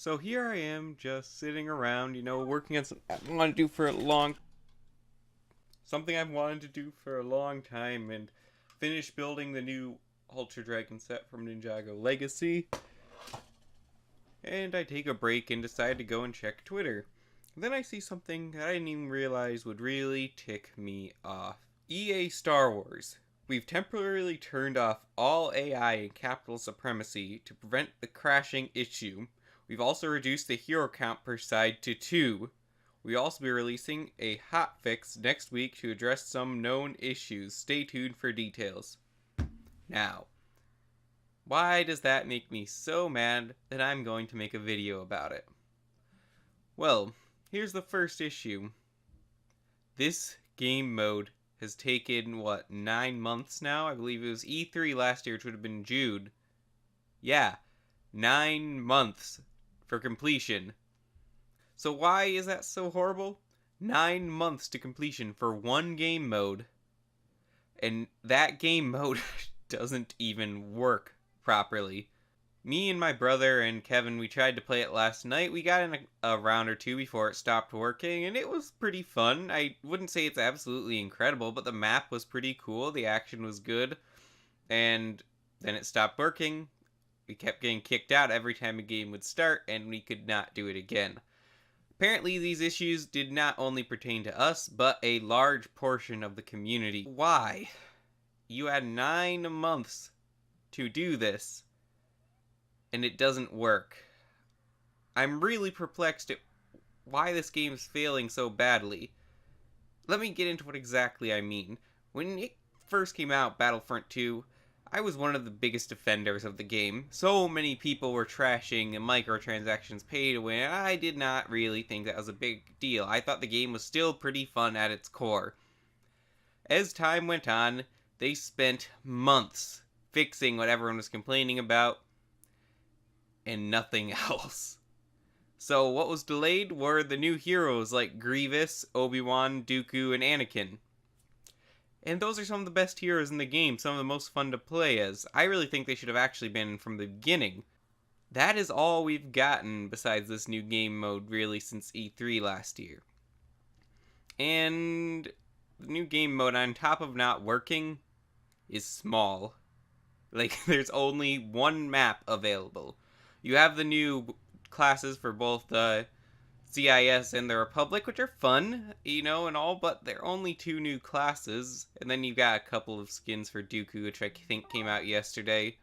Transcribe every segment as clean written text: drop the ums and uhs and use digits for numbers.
So here I am, just sitting around, working on something I've wanted to do for a long time, and finish building the new Ultra Dragon set from Ninjago Legacy. And I take a break and decide to go and check Twitter. Then I see something that I didn't even realize would really tick me off. EA Star Wars. We've temporarily turned off all AI and capital supremacy to prevent the crashing issue. We've also reduced the hero count per side to 2. We'll also be releasing a hotfix next week to address some known issues. Stay tuned for details. Now, why does that make me so mad that I'm going to make a video about it? Well, here's the first issue. This game mode has taken, 9 months now? I believe it was E3 last year, which would have been June. Yeah, 9 months for completion. So why is that so horrible? 9 months to completion for one game mode. And that game mode doesn't even work properly. Me and my brother and Kevin, we tried to play it last night. We got in a round or two before it stopped working, and it was pretty fun. I wouldn't say it's absolutely incredible, but the map was pretty cool. The action was good. And then it stopped working. We kept getting kicked out every time a game would start, and we could not do it again. Apparently, these issues did not only pertain to us, but a large portion of the community. Why? You had 9 months to do this, and it doesn't work. I'm really perplexed at why this game is failing so badly. Let me get into what exactly I mean. When it first came out, Battlefront 2, I was one of the biggest defenders of the game. So many people were trashing microtransactions, pay to win, and I did not really think that was a big deal. I thought the game was still pretty fun at its core. As time went on, they spent months fixing what everyone was complaining about, and nothing else. So what was delayed were the new heroes like Grievous, Obi-Wan, Dooku, and Anakin. And those are some of the best heroes in the game, some of the most fun to play as. I really think they should have actually been from the beginning. That is all we've gotten besides this new game mode really since E3 last year. And the new game mode, on top of not working, is small. Like, there's only one map available. You have the new classes for both the CIS and the Republic, which are fun, and all, but they're only 2 new classes. And then you've got a couple of skins for Dooku, which I think came out yesterday.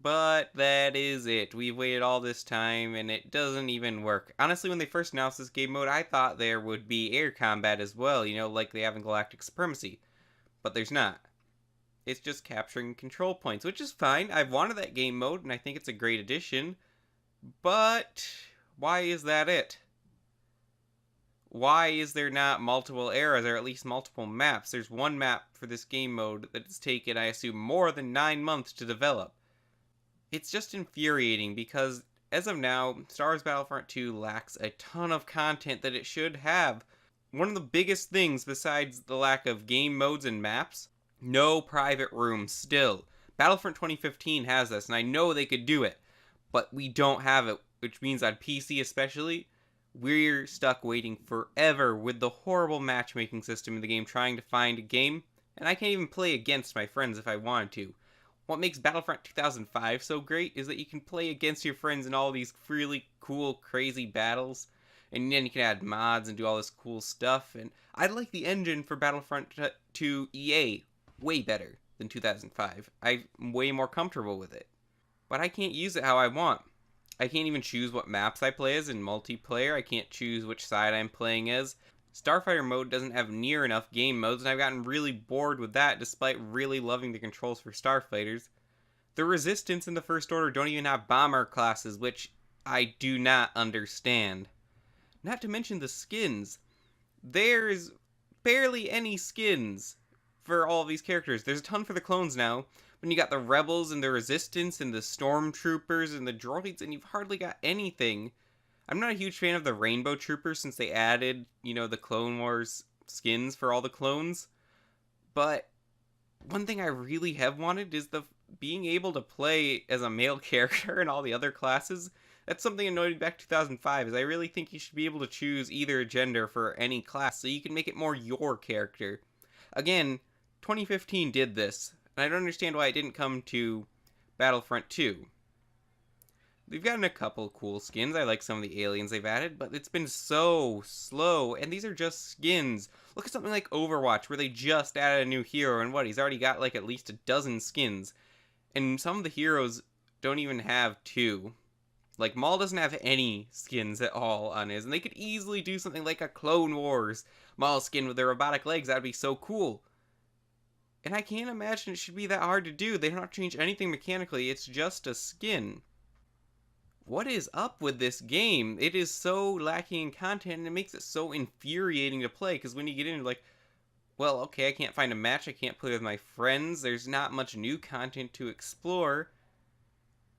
But that is it. We've waited all this time, and it doesn't even work. Honestly, when they first announced this game mode, I thought there would be air combat as well, like they have in Galactic Supremacy. But there's not. It's just capturing control points, which is fine. I've wanted that game mode, and I think it's a great addition. But why is that it? Why is there not multiple eras, or at least multiple maps? There's one map for this game mode that has taken, I assume, more than 9 months to develop. It's just infuriating because, as of now, Star Wars Battlefront 2 lacks a ton of content that it should have. One of the biggest things, besides the lack of game modes and maps, no private rooms still. Battlefront 2015 has this, and I know they could do it, but we don't have it, which means on PC especially, we're stuck waiting forever with the horrible matchmaking system in the game trying to find a game, and I can't even play against my friends if I wanted to. What makes Battlefront 2005 so great is that you can play against your friends in all these really cool, crazy battles, and then you can add mods and do all this cool stuff, and I like the engine for Battlefront 2 EA way better than 2005. I'm way more comfortable with it. But I can't use it how I want. I can't even choose what maps I play as in multiplayer. I can't choose which side I'm playing as. Starfighter mode doesn't have near enough game modes, and I've gotten really bored with that despite really loving the controls for Starfighters. The Resistance and the First Order don't even have bomber classes, which I do not understand. Not to mention the skins. There's barely any skins for all of these characters. There's a ton for the clones now, but you got the Rebels and the Resistance and the Stormtroopers and the droids, and you've hardly got anything. I'm not a huge fan of the Rainbow Troopers since they added, the Clone Wars skins for all the clones. But one thing I really have wanted is being able to play as a male character in all the other classes. That's something annoyed me back 2005, is I really think you should be able to choose either a gender for any class so you can make it more your character. Again, 2015 did this, and I don't understand why it didn't come to Battlefront 2. They've gotten a couple cool skins. I like some of the aliens they've added, but it's been so slow, and these are just skins. Look at something like Overwatch, where they just added a new hero, and what, he's already got like at least a dozen skins. And some of the heroes don't even have two. Like, Maul doesn't have any skins at all on his, and they could easily do something like a Clone Wars Maul skin with their robotic legs. That'd be so cool. And I can't imagine it should be that hard to do. They don't have to change anything mechanically, it's just a skin. What is up with this game? It is so lacking in content, and it makes it so infuriating to play, because when you get in, you're like, well, okay, I can't find a match, I can't play with my friends, there's not much new content to explore.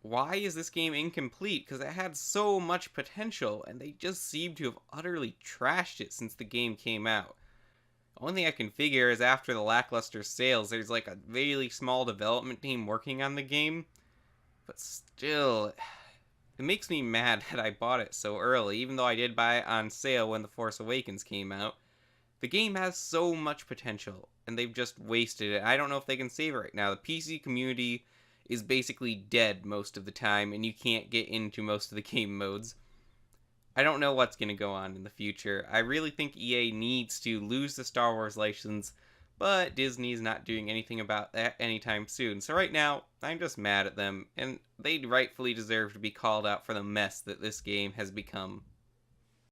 Why is this game incomplete? Because it had so much potential, and they just seem to have utterly trashed it since the game came out. The only thing I can figure is after the lackluster sales, there's like a really small development team working on the game, but still, it makes me mad that I bought it so early, even though I did buy it on sale when The Force Awakens came out. The game has so much potential, and they've just wasted it. I don't know if they can save it right now. The PC community is basically dead most of the time, and you can't get into most of the game modes. I don't know what's going to go on in the future. I really think EA needs to lose the Star Wars license, but Disney's not doing anything about that anytime soon. So right now, I'm just mad at them, and they rightfully deserve to be called out for the mess that this game has become.